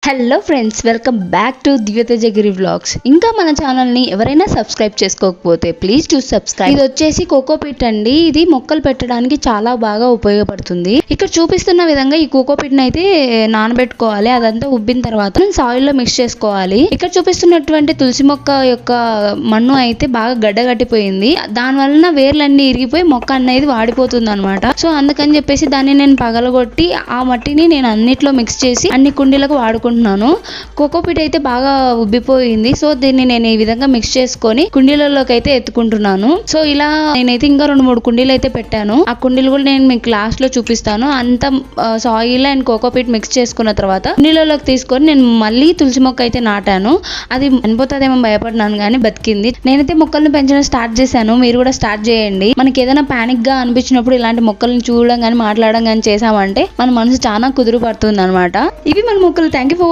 Hello friends, welcome back to Divyatejagiri vlogs. ఇంకా మన ఛానల్ని ఎవరైనా సబ్స్క్రైబ్ చేసుకోకపోతే ప్లీజ్ టు సబ్స్క్రైబ్. ఇది వచ్చేసి కోకోపీట్ అండి. ఇది మొక్కలు పెట్టడానికి చాలా బాగా ఉపయోగపడుతుంది. ఇక్కడ చూపిస్తున్న విధంగా ఈ కోకోపీట్ని అయితే నానబెట్టుకోవాలి. అదంతా ఉబ్బిన తర్వాత సాయిల్లో మిక్స్ చేసుకోవాలి. ఇక్కడ చూపిస్తున్నటువంటి తులసి మొక్క యొక్క మన్ను అయితే బాగా గడ్డగట్టిపోయింది. దాని వలన వేర్లన్నీ ఇరిగిపోయి మొక్క అనేది వాడిపోతుంది అనమాట. సో అందుకని చెప్పేసి దాన్ని నేను పగలగొట్టి ఆ మట్టిని నేను అన్నిట్లో మిక్స్ చేసి అన్ని కుండీలకు వాడుకుంటున్నాను. కోకోపీట్ అయితే బాగా ఉబ్బిపోయింది. సో దీన్ని నేను ఈ విధంగా మిక్స్ చేసుకొని కుండీలలోకి అయితే ఎత్తుకుంటున్నాను. సో ఇలా నేనైతే ఇంకా 2-3 కుండీలు అయితే పెట్టాను. ఆ కుండీలు కూడా నేను మీకు లాస్ట్ లో చూపిస్తాను. అంత సాయిల్ అండ్ కోకోపీట్ మిక్స్ చేసుకున్న తర్వాత కుండీలలోకి తీసుకొని నేను మళ్ళీ తులసి మొక్క అయితే నాటాను. అది చనిపోతుందేమో భయపడినాను కానీ బతికింది. నేనైతే మొక్కలను పెంచడం స్టార్ట్ చేశాను. మీరు కూడా స్టార్ట్ చేయండి. మనకి ఏదైనా పానిక్ గా అనిపించినప్పుడు ఇలాంటి మొక్కలను చూడడం కానీ మాట్లాడడం కానీ చేసామంటే మన మనసు చాలా కుదురు పడుతుంది అనమాట. ఇవి మన మొక్కలు. Thank you for